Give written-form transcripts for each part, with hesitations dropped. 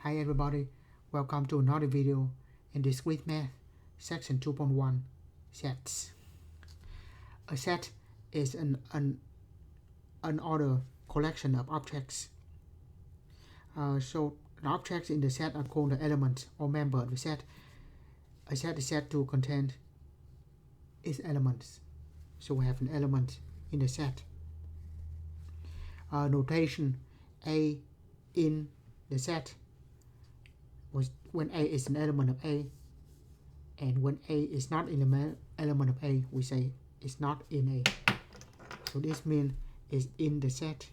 Hi everybody, welcome to another video in Discrete Math, section 2.1, sets. A set is an unordered collection of objects. So the objects in the set are called the elements or member of the set. A set is said to contain its elements. So we have an element in the set. Notation A in the set was when A is an element of A, and when A is not an element of A, we say it's not in A. So this means it's in the set,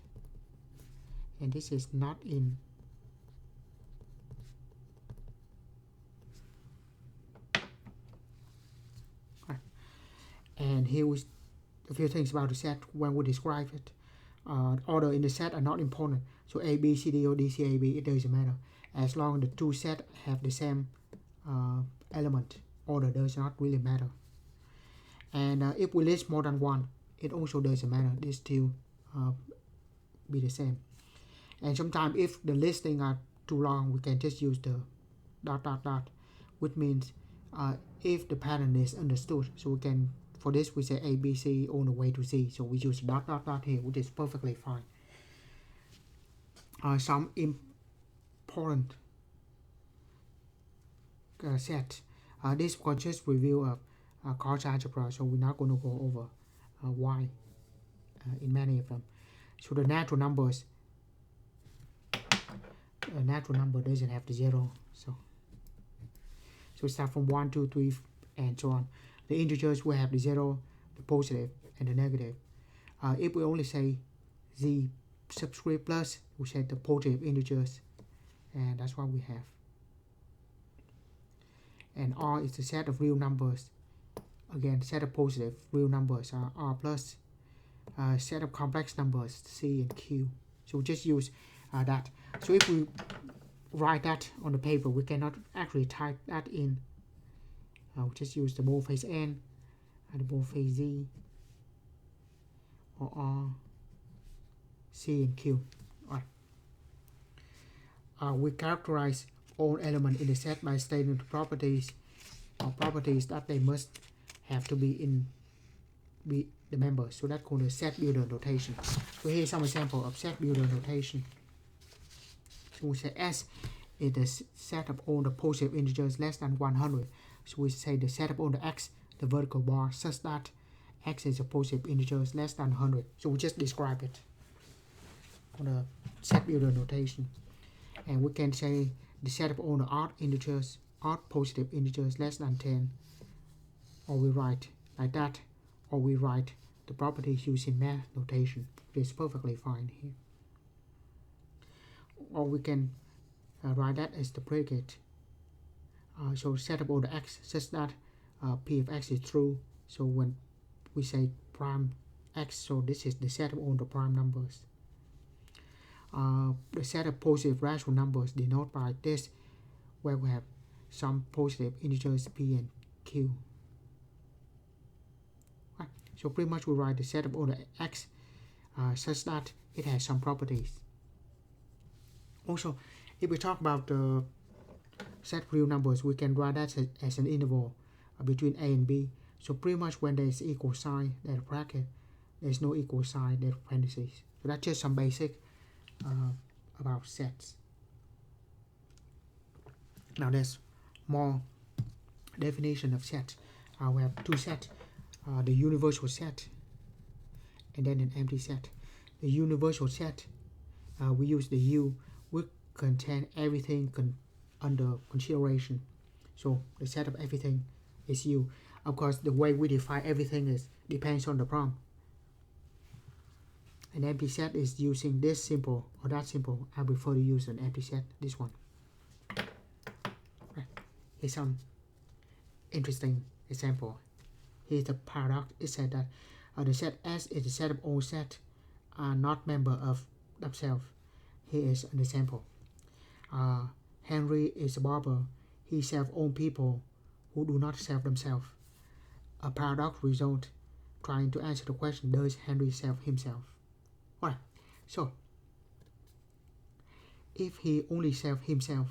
and this is not in. And here is a few things about the set when we describe it. Order in the set are not important. So A, B, C, D, or D, C, A, B, it doesn't matter. As long as the two sets have the same element, order does not really matter. And if we list more than one, it also doesn't matter. They still be the same. And sometimes if the listing are too long, we can just use the ... which means if the pattern is understood. So we can, for this we say A, B, C all the way to Z. So we use ... here, which is perfectly fine. Some important sets. This was just review of Cauchy algebra, so we're not going to go over why in many of them. So the natural numbers, a natural number doesn't have the zero, so we start from 1, 2, 3, and so on. The integers will have the zero, the positive, and the negative. If we only say z subscript plus, we say the positive integers, and that's what we have. And R is the set of real numbers. Again, set of positive real numbers are R plus. Set of complex numbers, C and Q. So we just use that. So if we write that on the paper, we cannot actually type that in. We just use the boldface N and the boldface Z, or R, C, and Q. All right. We characterize all elements in the set by stating the properties that they must have to be the members. So that's called the set builder notation. So here's some example of set builder notation. So we say S is the set of all the positive integers less than 100. So we say the set of all the X, the vertical bar, such that X is a positive integers less than 100. So we just describe it on the set builder notation. And we can say the set of all the odd integers, odd positive integers less than 10. Or we write like that, or we write the properties using math notation. It's perfectly fine here. Or we can write that as the predicate. So set of all the X such that P of X is true. So when we say prime X, so this is the set of all the prime numbers. The set of positive rational numbers denoted by this, where we have some positive integers P and Q. Right. So pretty much we write the set of all the X such that it has some properties. Also, if we talk about the set real numbers, we can write that as an interval between A and B. So pretty much when there's equal sign, there's a bracket. There's no equal sign, there's parentheses. So that's just some basic about sets. Now there's more definition of sets. We have two sets, the universal set and then an empty set. The universal set, we use the U, which contain everything under consideration. So the set of everything is U. Of course, the way we define everything depends on the problem. An empty set is using this symbol or that symbol. I prefer to use an empty set, this one. Right. Here's some interesting example. Here's the paradox. It said that the set S is the set of all sets are not member of themselves. Here is an example. Henry is a barber. He sells all people who do not sell themselves. A paradox result trying to answer the question, does Henry sell himself? Alright, so if he only sells himself,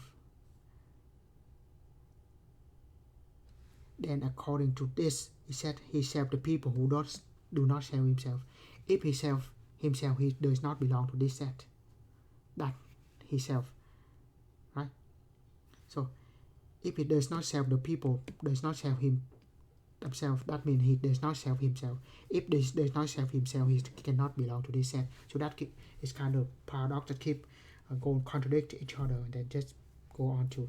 then according to this, he said he self the people who do not self himself. If he self himself, he does not belong to this set. That he self, right? So if he does not self the people, does not self himself, that means he does not self himself. If this does not self himself, he cannot belong to this set. So that is kind of paradox that keep go contradict each other and then just go on to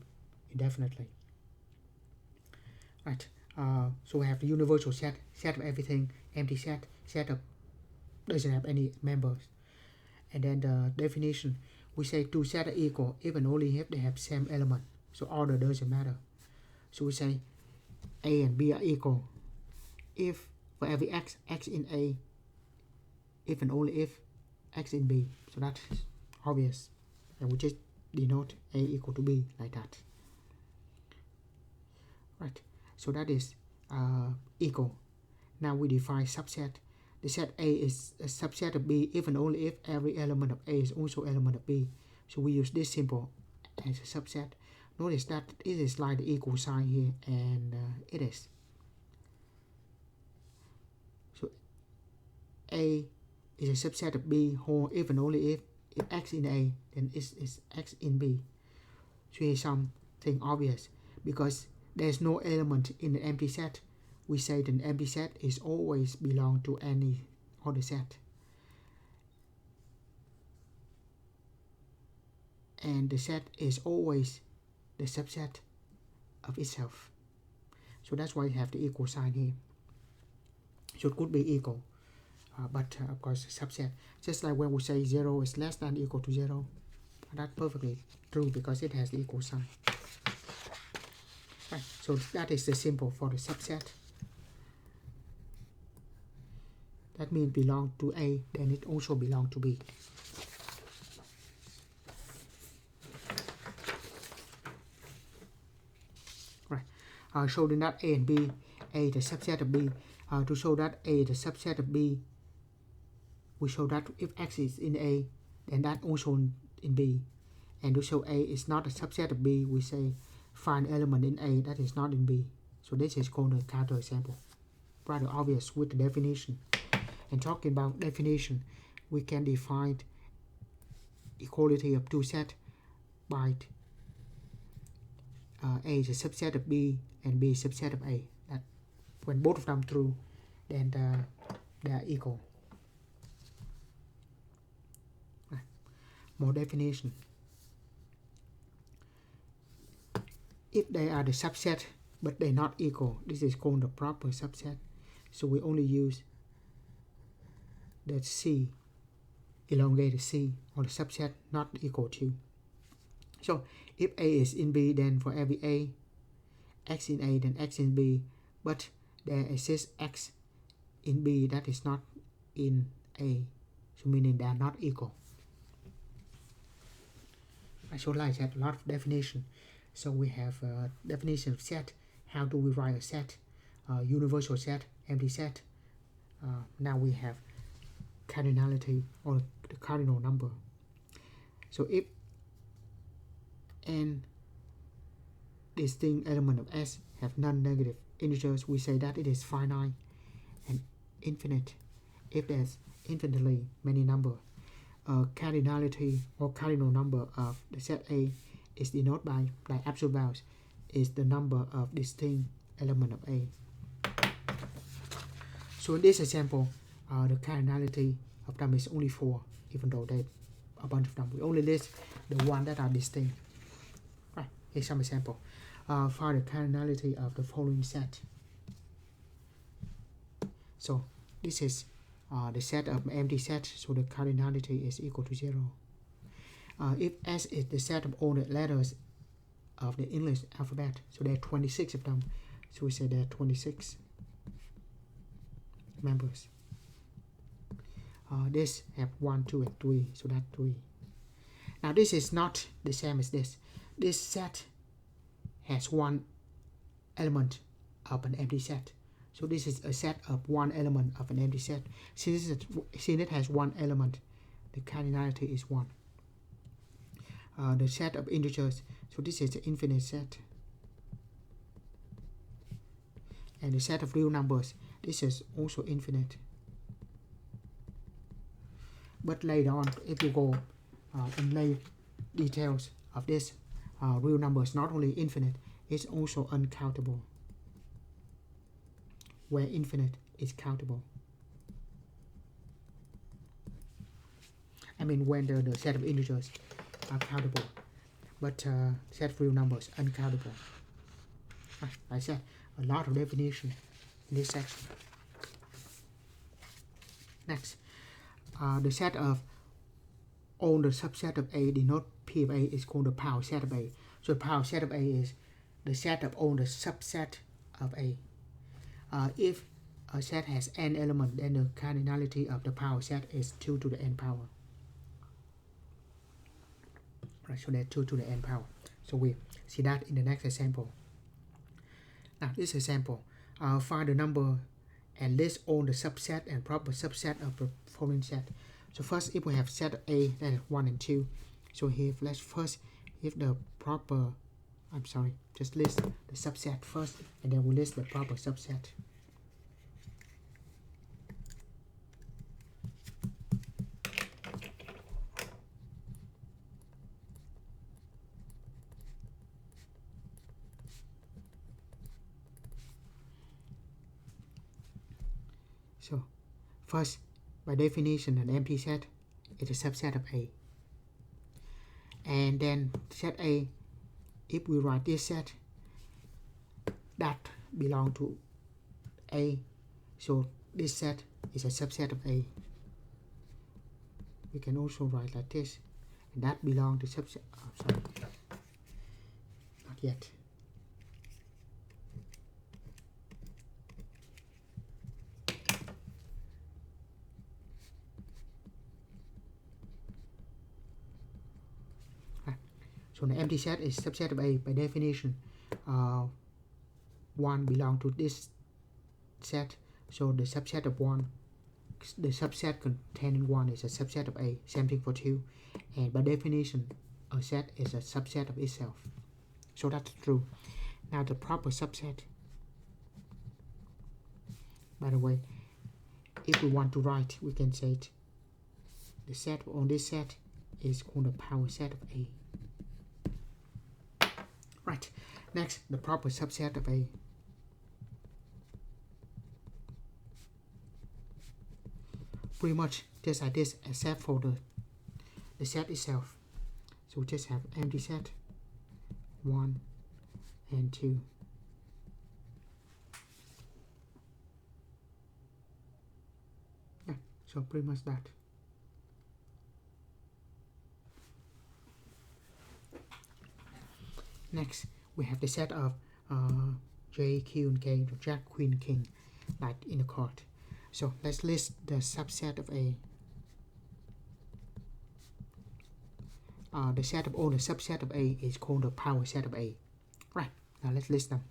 indefinitely. Right. So we have the universal set of everything, empty set of doesn't have any members. And then the definition, we say two sets are equal if and only if they have same element. So order doesn't matter. So we say A and B are equal if for every x in A, if and only if x in B. So that's obvious. And we just denote A equal to B like that. Right. So that is equal. Now we define subset. The set A is a subset of B if and only if every element of A is also element of B. So we use this symbol as a subset. Notice that it is like the equal sign here, and it is. So A is a subset of B whole if and only if X in A, then is X in B. So here's something obvious. Because there's no element in the empty set, we say that the empty set is always belong to any other set. And the set is always the subset of itself. So that's why you have the equal sign here. So it could be equal, but of course subset. Just like when we say 0 is less than or equal to 0. That's perfectly true because it has the equal sign. Right. So that is the symbol for the subset. That means belong to A, then it also belong to B. Right. Showing that A and B, A is the subset of B. To show that A is the subset of B, we show that if X is in A, then that also in B. And to show A is not a subset of B, we say find element in A that is not in B. So this is called a counterexample. Rather obvious with the definition. And talking about definition, we can define equality of two sets by A is a subset of B and B is a subset of A. That when both of them true, then they are equal. Right. More definition. If they are the subset but they're not equal, this is called the proper subset. So we only use the C, elongated C, or the subset not equal to. So if A is in B, then for every A, X in A, then X in B, but there exists X in B that is not in A, so meaning they are not equal. I should like that a lot of definition. So we have a definition of set. How do we write a set? Universal set, empty set. Now we have cardinality or the cardinal number. So if n distinct element of S have non-negative integers, we say that it is finite and infinite. If there's infinitely many numbers, cardinality or cardinal number of the set A is denoted by absolute values, is the number of distinct element of A. So in this example, the cardinality of them is only 4, even though they a bunch of them. We only list the one that are distinct. Right. Here's some example. Find the cardinality of the following set. So this is the set of empty set, so the cardinality is equal to 0. If S is the set of all the letters of the English alphabet, so there are 26 of them, so we say there are 26 members. This have 1, 2, and 3, so that's 3. Now this is not the same as this. This set has one element of an empty set. So this is a set of one element of an empty set. Since it has one element, the cardinality is 1. The set of integers, so this is the infinite set. and the set of real numbers, this is also infinite. But later on, if you go in later details of this real numbers, not only infinite, it's also uncountable, where infinite is countable. I mean, when the set of integers are countable, but set of real numbers uncountable. I said a lot of definition in this section. Next, the set of all the subset of A denote P of A is called the power set of A. So the power set of A is the set of all the subset of A. If a set has n element, then the cardinality of the power set is 2 to the n power. Right, so that's 2 to the n power. So we see that in the next example. Now this example, find the number and list all the subset and proper subset of the following set. So first, if we have set A, that is 1 and 2. So here, let's first if the proper, just list the subset first, and then we list the proper subset. So first, by definition, an empty set is a subset of A. And then set A, if we write this set that belong to A, so this set is a subset of A. We can also write like this, and that belong to subset. Not yet. So the empty set is subset of A by definition. 1 belong to this set, so the subset of 1, the subset containing 1 is a subset of A. Same thing for 2, and by definition, a set is a subset of itself. So that's true. Now the proper subset. By the way, if we want to write, we can say it. The set on this set is called the power set of A. Right, next, the proper subset of A. Pretty much just like this, except for the set itself. So we just have empty set 1 and 2. Yeah, so pretty much that. Next, we have the set of J, Q, and K, Jack, Queen, King, like in the chord. So let's list the subset of A. The set of all the subset of A is called the power set of A. Right, now let's list them.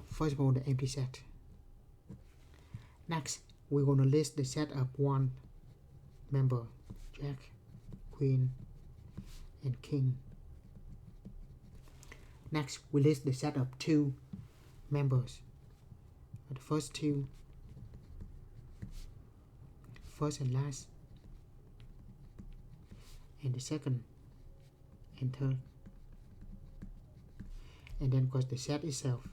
First of all, the empty set. Next, we're going to list the set of 1 member, Jack, Queen, and King. Next, we list the set of 2 members. The first 2, first and last, and the second and third. And then of course the set itself.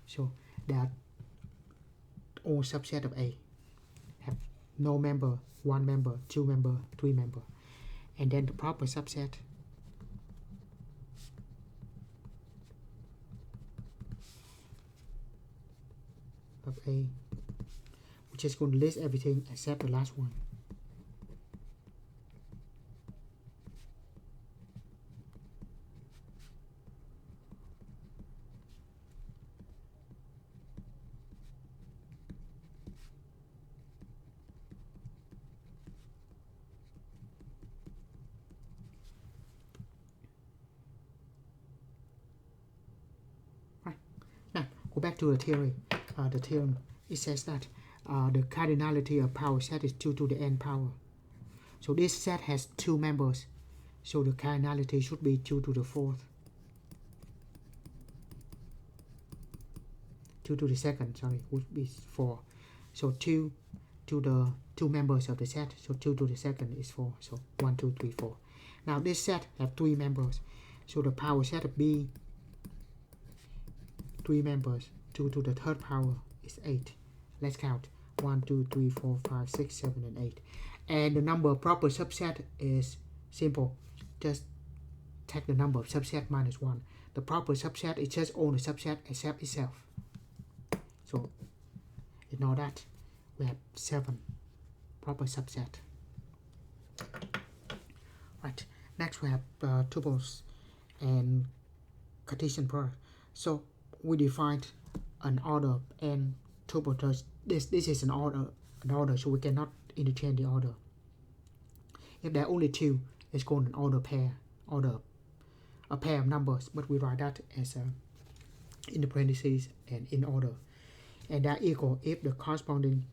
So that all subset of A have no member, 1 member, 2 member, 3 member. And then the proper subset of A. We're just going to list everything except the last one. Right. Now go back to the theory. The theorem, it says that the cardinality of power set is 2 to the n power. So this set has 2 members, so the cardinality should be 2 to the 4th. 2 to the second, sorry, would be 4. So 2 to the 2 members of the set, so 2 to the second is 4. So 1, 2, 3, 4. Now this set have 3 members, so the power set of B, 3 members, 2 to the third power is 8. Let's count 1, 2, 3, 4, 5, 6, 7, and 8. And the number of proper subset is simple. Just take the number of subset minus 1. The proper subset is just all the subset except itself. So ignore that. We have 7 proper subset. Right. Next we have tuples and Cartesian product. So we defined an order n tuple. This is an order, so we cannot interchange the order. If there are only 2, it's called an order pair, a pair of numbers, but we write that as in the parentheses and in order. And they are equal if the corresponding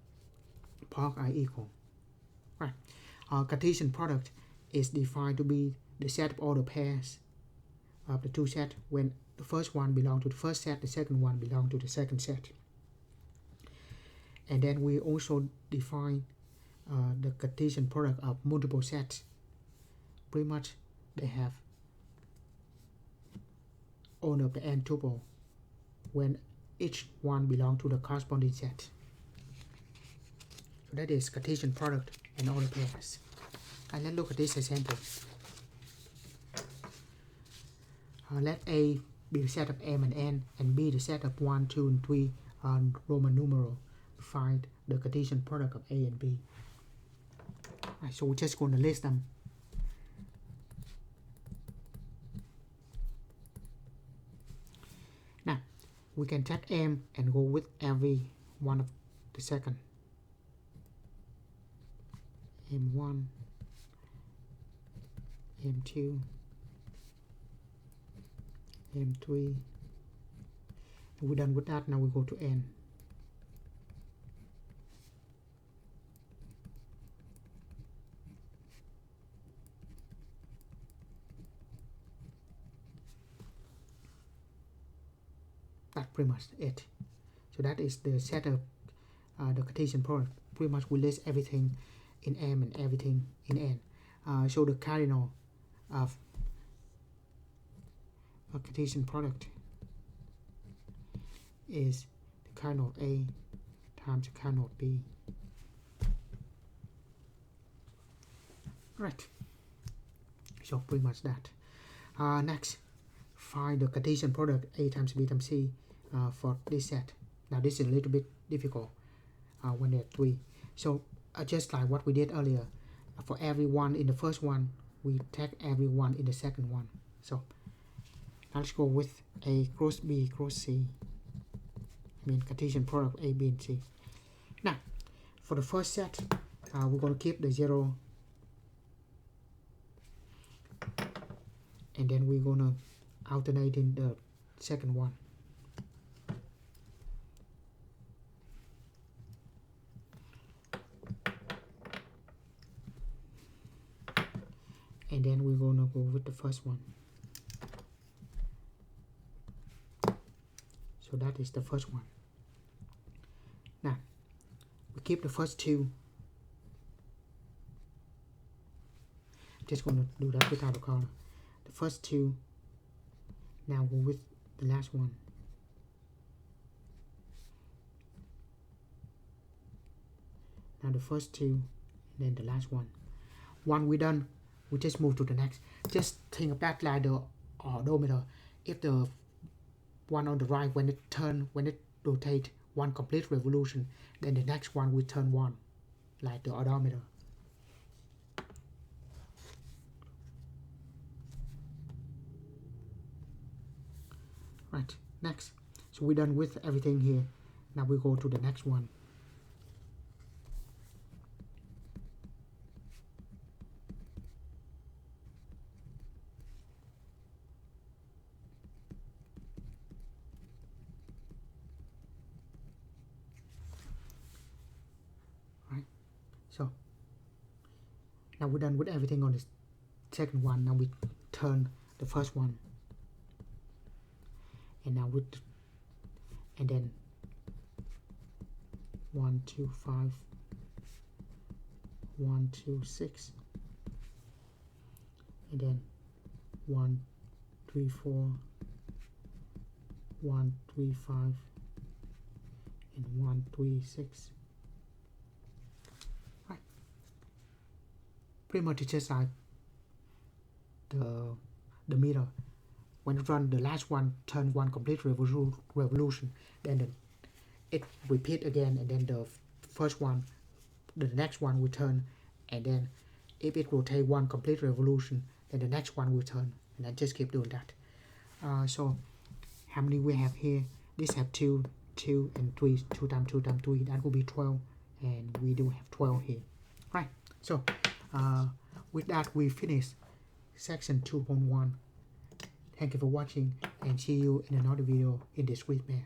parts are equal. Right. Cartesian product is defined to be the set of order pairs of the 2 sets when the first one belongs to the first set, the second one belongs to the second set. And then we also define the Cartesian product of multiple sets. Pretty much they have all of the n tuple when each one belongs to the corresponding set. So that is Cartesian product and order pairs. And let's look at this example. Let A be the set of m and n, and B the set of 1, 2, and 3 Roman numeral. Find the Cartesian product of A and B. Right, so we're just going to list them. Now, we can take M and go with every one of the second. M1, M2, M3. And we're done with that. Now we go to N. That's pretty much it. So that is the set of the Cartesian product. Pretty much we list everything in M and everything in N. So the cardinal of a Cartesian product is the cardinal of A times the cardinal of B. Right. So pretty much that. Next, find the Cartesian product A times B times C for this set. Now this is a little bit difficult when there are 3. So just like what we did earlier, for every one in the first one, we take every one in the second one. So let's go with A cross B cross C. I mean Cartesian product A, B, and C. Now, for the first set, we're going to keep the 0, and then we're going to alternate in the second one. And then we're going to go with the first one. So that is the first one. Now, we keep the first 2. I'm just going to do that without a color. The first 2. Now go with the last one. Now the first 2, and then the last one. One we're done, we just move to the next. Just think of that like the odometer. If the one on the right, when it rotates 1 complete revolution, then the next one will turn 1, like the odometer. Right, next. So we're done with everything here. Now we go to the next one. Right, so now we're done with everything on the second one. Now we turn the first one. And now and then 1 2 5 1 2 6, and then 1 3 4 1 3 5 and 1 3 6. Right, pretty much it's just like the meter. When you run the last one, turn one complete revolution, then it repeat again, and then the first one, the next one will turn, and then if it rotate one complete revolution, then the next one will turn, and then just keep doing that. So how many we have here? This have 2 and 3, 2 times 2 times 3, that will be 12, and we do have 12 here. Right, so with that we finish section 2.1. Thank you for watching, and see you in another video in this week, man.